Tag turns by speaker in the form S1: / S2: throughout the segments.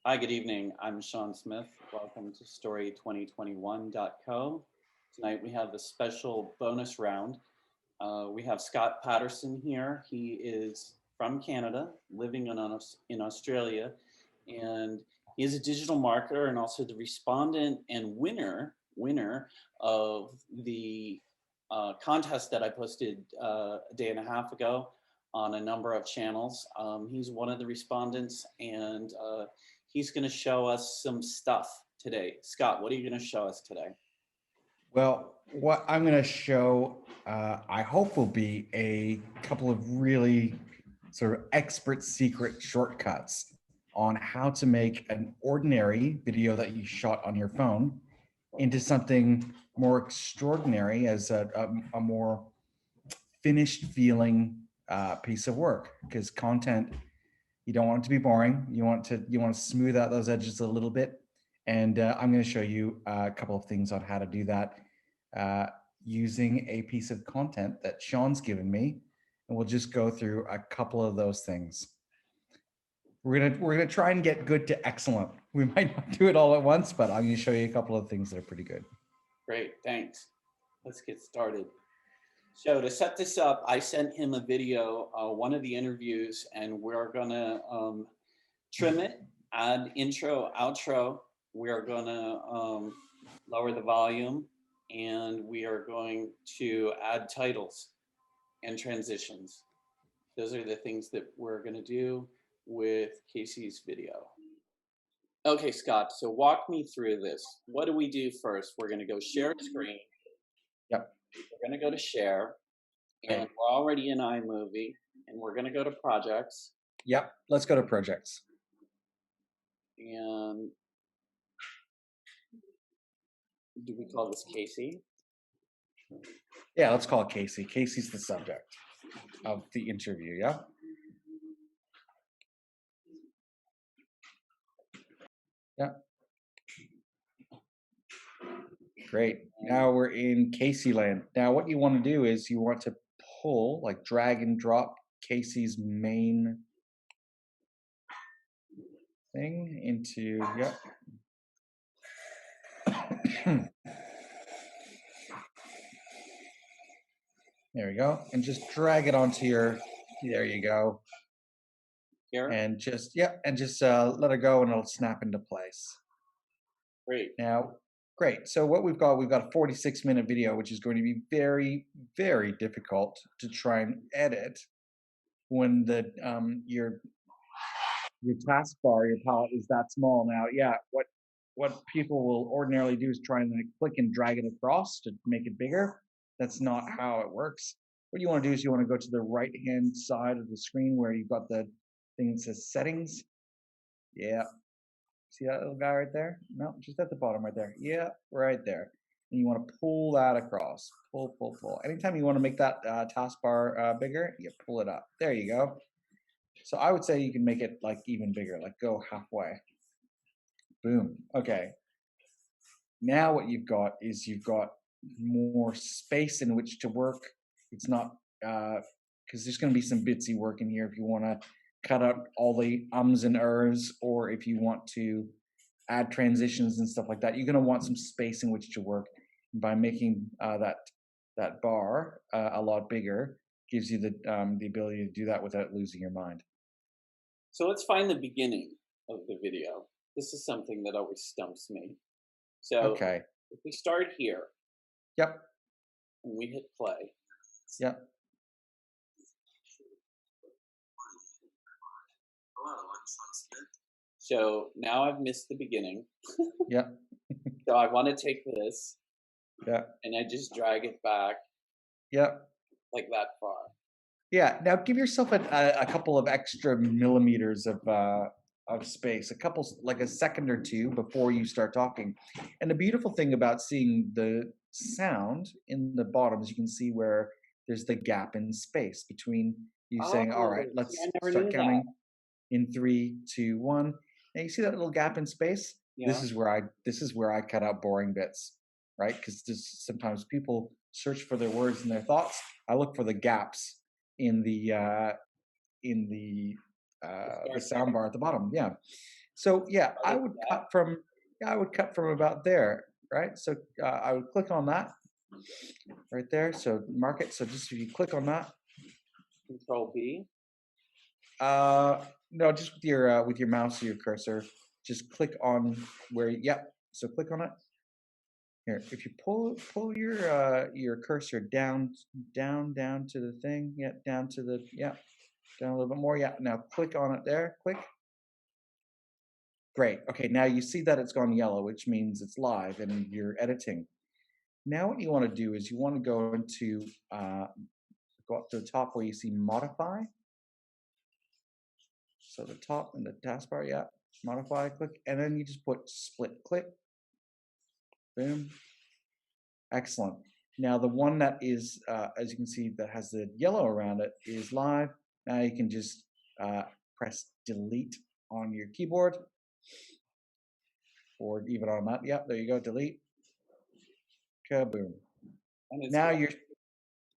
S1: Hi, good evening. I'm Sean Smith. Welcome to Story2021.co. Tonight we have a special bonus round. We have Scott Patterson here. He is from Canada, living in Australia, and he is a digital marketer and also the respondent and winner of the contest that I posted a day and a half ago on a number of channels. He's one of the respondents, and he's going to show us some stuff today. Scott, what are you going to show us today?
S2: Well, what I'm going to show, I hope, will be a couple of really sort of expert secret shortcuts on how to make an ordinary video that you shot on your phone into something more extraordinary as a more finished feeling piece of work. Because content, you don't want it to be boring. You want to smooth out those edges a little bit. And I'm going to show you a couple of things on how to do that using a piece of content that Sean's given me, and we'll just go through a couple of those things. We're gonna try and get good to excellent. We might not do it all at once, but I'm gonna show you a couple of things that are pretty good.
S1: Great, thanks. Let's get started. So to set this up, I sent him a video, one of the interviews, and we're gonna trim it, add intro, outro. We are gonna lower the volume, and we are going to add titles and transitions. Those are the things that we're going to do with Casey's video. Okay, Scott, so walk me through this. What do we do first? We're going to go share screen.
S2: Yep.
S1: We're going to go to share, and we're already in iMovie, and we're going to go to projects.
S2: Yep, let's go to projects.
S1: And do we call this Casey?
S2: Yeah, let's call it Casey. Casey's the subject of the interview, yeah? Yeah. Great. Now we're in Casey land. Now what you want to do is you want to pull, like drag and drop Casey's main thing into, yep. There we go. And just drag it onto your, there you go.
S1: Here?
S2: And just, yep, and just let it go and it'll snap into place.
S1: Great.
S2: Now, great. So what we've got a 46-minute video, which is going to be very, very difficult to try and edit when the your taskbar, your palette is that small. Now, yeah, what people will ordinarily do is try and like click and drag it across to make it bigger. That's not how it works. What you want to do is you want to go to the right-hand side of the screen where you've got the thing that says settings. Yeah. See that little guy right there? No, just at the bottom right there. Yeah, right there. And you want to pull that across. Pull, pull, pull. Anytime you want to make that taskbar bigger, you pull it up. There you go. So I would say you can make it like even bigger, like go halfway. Boom. Okay. Now what you've got is you've got more space in which to work. It's not, because there's going to be some bitsy work in here if you want to cut out all the ums and ers, or if you want to add transitions and stuff like that. You're going to want some space in which to work. And by making that bar a lot bigger, gives you the ability to do that without losing your mind.
S1: So let's find the beginning of the video. This is something that always stumps me. So
S2: okay.
S1: If we start here.
S2: Yep.
S1: And we hit play.
S2: Yep.
S1: Hello, I'm Sean Smith. So now I've missed the beginning.
S2: Yep.
S1: So I want to take this.
S2: Yeah.
S1: And I just drag it back.
S2: Yep.
S1: Like that far.
S2: Yeah. Now give yourself a couple of extra millimeters of space, a couple, like a second or two before you start talking. And the beautiful thing about seeing the sound in the bottom is you can see where there's the gap in space between you saying, all right, let's start counting in 3, 2, 1. Now you see that little gap in space? Yeah. This is where I cut out boring bits, right? Because sometimes people search for their words and their thoughts. I look for the gaps in the sound bar at the bottom. Yeah. So yeah,
S1: Start at the back,
S2: I would cut from about there, right? So I would click on that right there. So mark it. So just if you click on that,
S1: Control B.
S2: no, just with your mouse or your cursor, just click on where. Yep. So click on it. Here, if you pull your cursor down to the thing, yeah, down to the down a little bit more, yeah. Now click on it there, click. Great. Okay, now you see that it's gone yellow, which means it's live and you're editing. Now what you want to do is you want to go into go up to the top where you see modify. So the top in the taskbar, yeah, modify, click, and then you just put split clip. Boom. Excellent. Now the one that is, as you can see, that has the yellow around it is live. Now you can just press delete on your keyboard, or even on that. Yep, there you go, delete. Kaboom.
S1: And it's
S2: Now
S1: gone.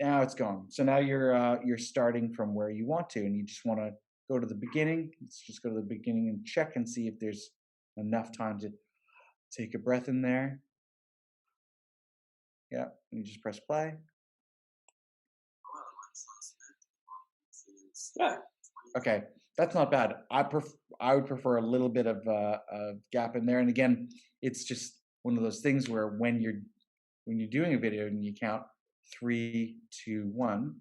S2: now it's gone. So now you're starting from where you want to, and you just want to go to the beginning. Let's just go to the beginning and check and see if there's enough time to take a breath in there. Yeah, and you just press play.
S1: Yeah.
S2: Okay, that's not bad. I would prefer a little bit of a gap in there. And again, it's just one of those things where when you're doing a video and you count 3, 2, 1,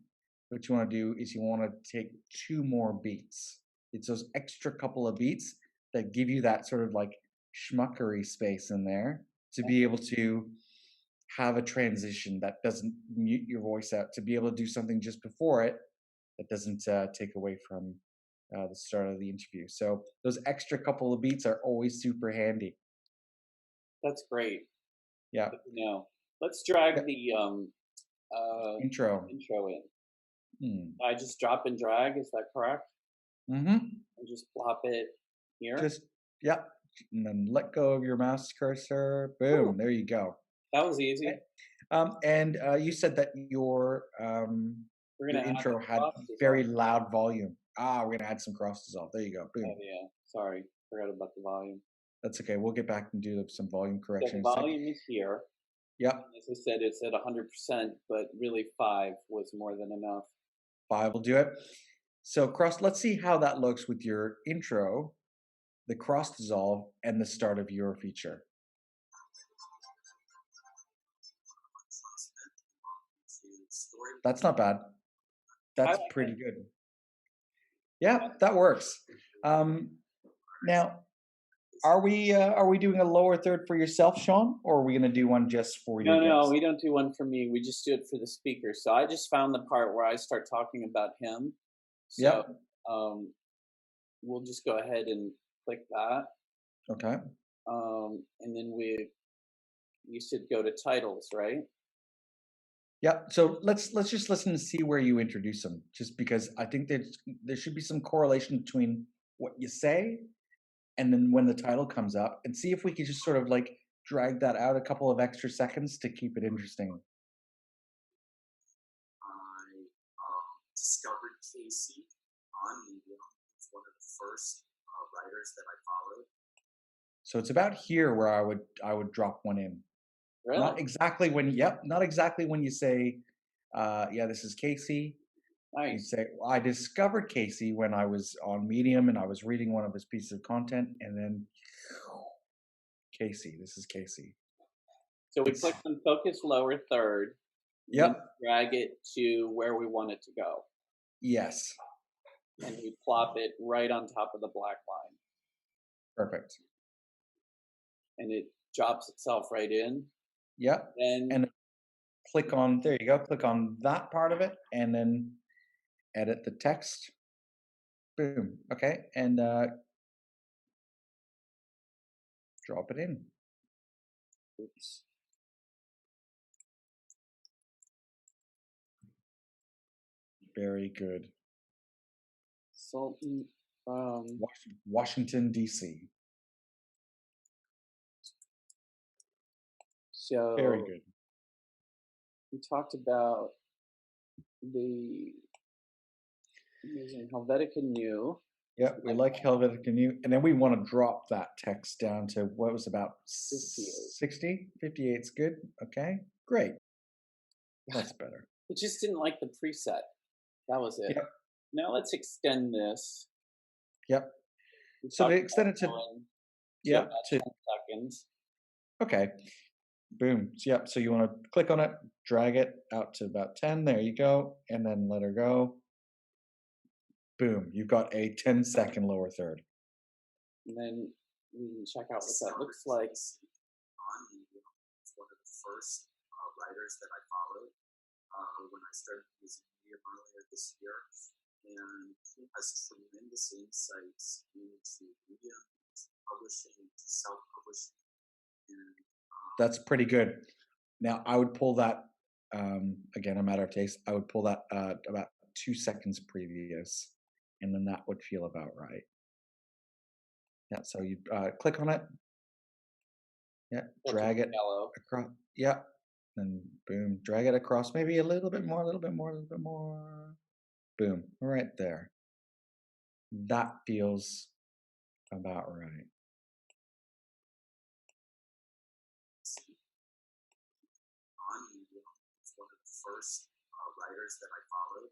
S2: what you want to do is you want to take 2 more beats. It's those extra couple of beats that give you that sort of like schmuckery space in there to be able to have a transition that doesn't mute your voice out, to be able to do something just before it that doesn't take away from the start of the interview. So those extra couple of beats are always super handy.
S1: That's great.
S2: Yeah.
S1: Good to know. Let's drag
S2: Yep.
S1: the
S2: Intro.
S1: intro in.
S2: Hmm.
S1: I just drop and drag, is that correct?
S2: Mm-hmm.
S1: And just plop it here.
S2: Just, yeah. And then let go of your mouse cursor.
S1: Woo,
S2: Boom. There you go.
S1: that was easy.
S2: Okay. And you said that
S1: We're
S2: your
S1: gonna add the
S2: intro had
S1: cross dissolve.
S2: very loud volume. We're gonna add some cross dissolve. There you go.
S1: Oh
S2: Boom.
S1: yeah, sorry, forgot about the volume.
S2: That's okay. We'll get back and do some volume
S1: So
S2: correction
S1: the
S2: in a sec.
S1: volume is here.
S2: Yep.
S1: As I said, it's at 100%, but really 5 was more than enough.
S2: 5 will do it. So cross, let's see how that looks with your intro, the cross dissolve, and the start of your feature. That's not bad.
S1: I
S2: That's
S1: like
S2: pretty
S1: it.
S2: good. Yeah, that works. Now, are we doing a lower third for yourself, Sean, or are we going to do one just for your
S1: No,
S2: guest?
S1: we don't do one for me. We just do it for the speaker. So I just found the part where I start talking about him. So
S2: Yep.
S1: um, we'll just go ahead and click that.
S2: Okay.
S1: And then you should go to titles, right?
S2: Yep. So let's just listen to see where you introduce them, just because I think there should be some correlation between what you say and then when the title comes up, and see if we could just sort of like drag that out a couple of extra seconds to keep it interesting.
S3: I discovered Casey on Medium. He's one of the first writers that I followed.
S2: So it's about here where I would drop one in.
S1: Really?
S2: Not exactly when, yep, not exactly when you say, yeah, this is Casey. You
S1: Nice.
S2: say, well, I discovered Casey when I was on Medium and I was reading one of his pieces of content, and then Casey, this is Casey.
S1: So we
S2: It's,
S1: click on focus lower third. And then
S2: yep,
S1: drag it to where we want it to go.
S2: yes,
S1: And we plop it right on top of the black line.
S2: perfect.
S1: And it drops itself right in.
S2: Yep,
S1: Then
S2: and click on, there you go, click on that part of it, and then edit the text. Boom, okay, and drop it in.
S1: oops.
S2: Very good.
S1: Sultan from
S2: Washington, D.C.
S1: so
S2: Very good.
S1: we talked about the using Helvetica New.
S2: Yeah, we like Helvetica New. And then we want to drop that text down to what was about
S1: 58.
S2: 60? 58's good. Okay, great. That's better.
S1: It just didn't like the preset. That was it.
S2: Yep.
S1: Now let's extend this.
S2: Yep.
S1: We
S2: So
S1: talked
S2: to extend
S1: about
S2: it to,
S1: going
S2: yeah,
S1: about
S2: to,
S1: 10 seconds.
S2: okay. Boom. So, yep. So you want to click on it, drag it out to about 10. There you go. And then let her go. Boom. You've got a 10-second lower third.
S1: And then we can check out what that looks like.
S3: On Medium, it's one of the first writers that I followed when I started using Medium earlier this year. And he has tremendous insights into Medium, publishing, self-publishing. And
S2: That's pretty good. Now I would pull that, again, a matter of taste, I would pull that about 2 seconds previous, and then that would feel about right. Yeah, so you click on it. Yeah, drag it
S1: Yellow.
S2: across. Yeah, and boom, drag it across. Maybe a little bit more, a little bit more, a little bit more. Boom, right there. That feels about right.
S3: on Medium, it's one of the first writers that I followed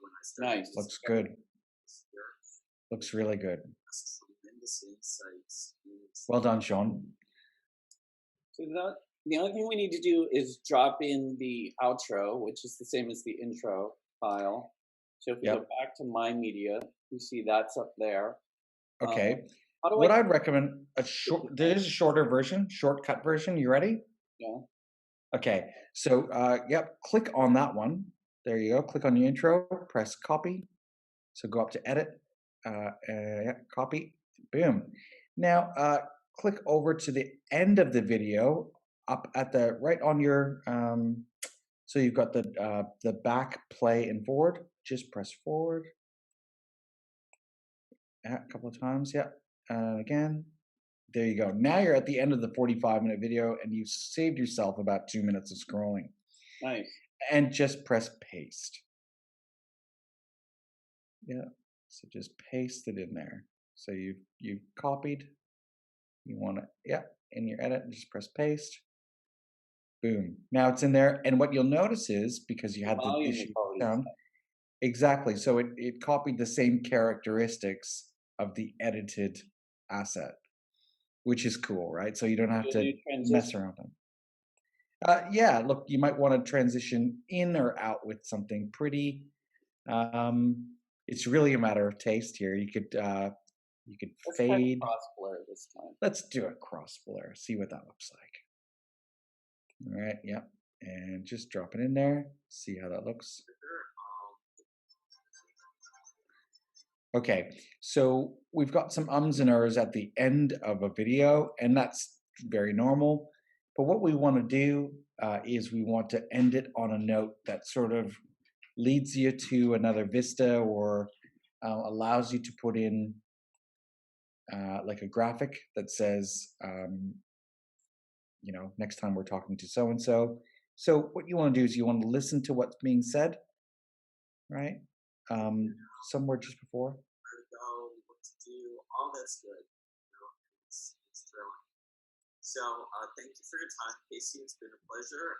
S3: when I started.
S1: Nice.
S2: Looks good.
S3: This year.
S2: Looks really good.
S3: Has tremendous insights into
S2: Well done, Sean.
S1: So the only thing we need to do is drop in the outro, which is the same as the intro file. So if we
S2: Yep.
S1: go back to my media, you see that's up there.
S2: Okay.
S1: How do
S2: What
S1: I?
S2: I'd recommend there is a shorter version, shortcut version. You ready?
S1: Yeah.
S2: Okay. So yep, click on that one. There you go. Click on the intro, press copy. So go up to edit, yeah, copy, boom. Now click over to the end of the video, up at the right on your so you've got the back, play, and forward. Just press forward. Yeah, a couple of times, yeah. Again, there you go. Now you're at the end of the 45-minute video, and you've saved yourself about 2 minutes of scrolling.
S1: Nice.
S2: And just press paste. Yeah, so just paste it in there. So you've copied. You want to, yeah, in your edit, just press paste. Boom. Now it's in there. And what you'll notice is, because you had the
S1: Volume is
S2: issue
S1: already
S2: sound, exactly. So it copied the same characteristics of the edited asset, which is cool, right? So you don't have to mess around with them. Yeah, look, you might want to transition in or out with something pretty. It's really a matter of taste here. You could
S1: Let's
S2: fade.
S1: cross blur this time.
S2: Let's do a cross blur. See what that looks like. All right, yeah, and just drop it in there. See how that looks. Okay, so we've got some ums and ers at the end of a video, and that's very normal. But what we want to do is we want to end it on a note that sort of leads you to another vista, or allows you to put in like a graphic that says, you know, next time we're talking to so and so. So what you want to do is you want to listen to what's being said, right? Somewhere just before.
S3: where to go, what to do, all that's good. You know, it's thrilling. So thank you for your time, Casey. It's been a pleasure.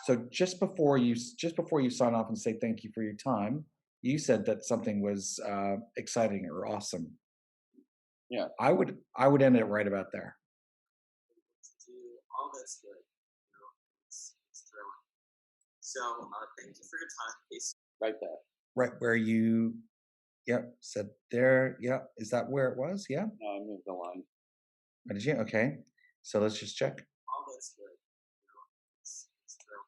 S2: So just before you sign off and say thank you for your time, you said that something was exciting or awesome.
S1: Yeah.
S2: I would end it right about there.
S3: To do all that's good. You know, it's thrilling. So thank you for your time, Casey.
S1: Right there.
S2: Right where you, yep, said there. Yep, is that where it was? Yeah.
S1: No, I moved the line.
S2: Oh, did you? Okay. So let's just check.
S3: All that's good. You know, it's thrilling.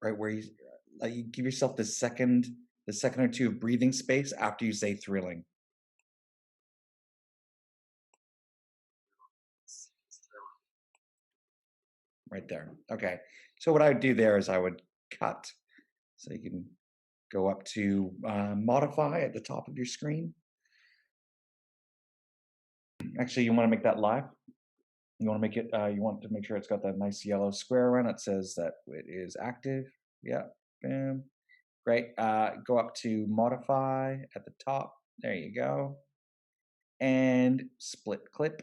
S2: Right where you give yourself the second or two of breathing space after you say thrilling.
S3: It's thrilling.
S2: Right there. Okay. So what I would do there is I would cut. So you can go up to modify at the top of your screen. Actually, you want to make that live. You want to make it. You want to make sure it's got that nice yellow square around it. Says that it is active. Yeah. Bam. right? Go up to modify at the top. There you go. And split clip.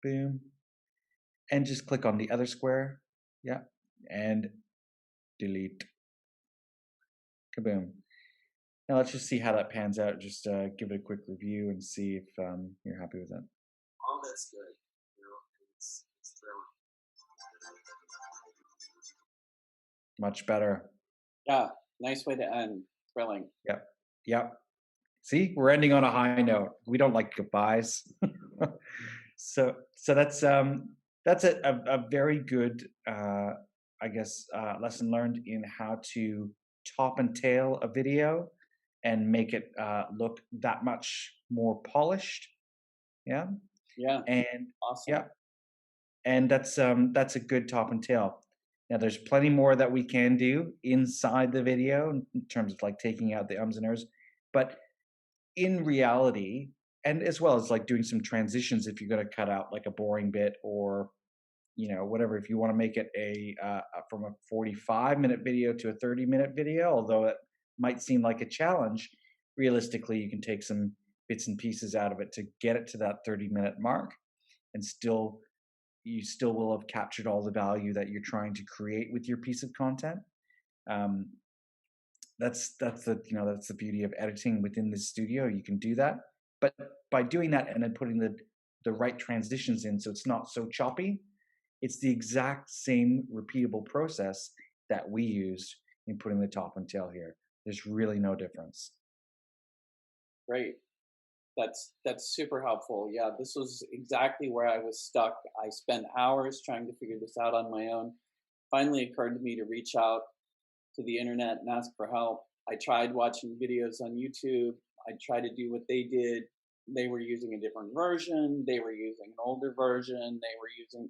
S2: Boom. And just click on the other square. Yeah. And delete. Kaboom. Now let's just see how that pans out. Just give it a quick review and see if you're happy with it.
S3: All that's good. You know, it's thrilling.
S2: Much better.
S1: Yeah, nice way to end. Thrilling.
S2: Yep. Yep. See, we're ending on a high note. We don't like goodbyes. so that's a very good I guess lesson learned in how to top and tail a video and make it look that much more polished. Yeah.
S1: Yeah,
S2: And
S1: awesome.
S2: yeah, and that's a good top and tail. Now there's plenty more that we can do inside the video in terms of like taking out the ums and ers, but in reality, and as well as like doing some transitions if you're going to cut out like a boring bit or whatever, if you want to make it from a 45-minute video to a 30-minute video, although it might seem like a challenge, realistically you can take some bits and pieces out of it to get it to that 30-minute mark, and you still will have captured all the value that you're trying to create with your piece of content. That's the beauty of editing within the studio. You can do that, but by doing that and then putting the right transitions in, so it's not so choppy, it's the exact same repeatable process that we used in putting the top and tail here. There's really no difference.
S1: Great. That's super helpful. Yeah, this was exactly where I was stuck. I spent hours trying to figure this out on my own. Finally occurred to me to reach out to the internet and ask for help. I tried watching videos on YouTube. I tried to do what they did. They were using a different version. They were using an older version. They were using,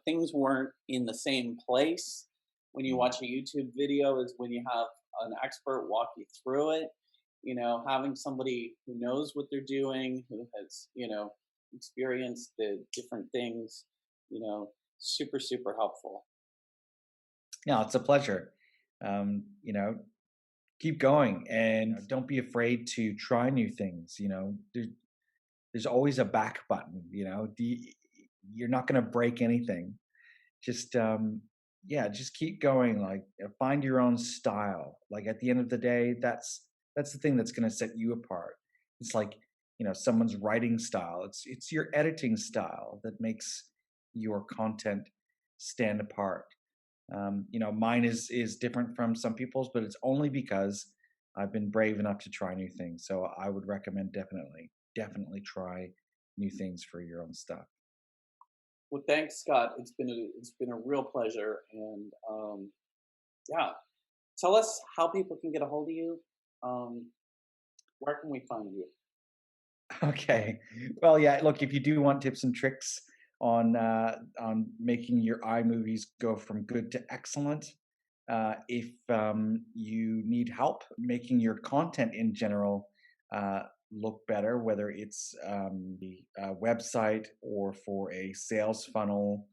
S1: things weren't in the same place. When you watch a YouTube video is when you have an expert walk you through it. Having somebody who knows what they're doing, who has, experienced the different things, super, super helpful.
S2: Yeah, it's a pleasure. Keep going and don't be afraid to try new things. There's always a back button. You're not going to break anything. Just just keep going. Like find your own style. Like at the end of the day, that's the thing that's going to set you apart. It's like someone's writing style. It's your editing style that makes your content stand apart. Mine is different from some people's, but it's only because I've been brave enough to try new things. So I would recommend definitely try new things for your own stuff.
S1: Well, thanks, Scott. It's been a real pleasure, and yeah, tell us how people can get a hold of you. Where can we find you?
S2: Okay. Well, yeah. Look, if you do want tips and tricks on making your iMovies go from good to excellent, if you need help making your content in general look better, whether it's the website or for a sales funnel,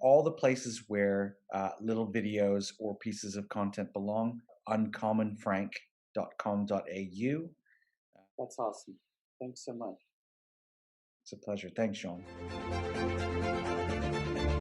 S2: all the places where little videos or pieces of content belong, uncommonfrank.com.au.
S1: That's awesome. Thanks so much.
S2: It's a pleasure. Thanks, Sean.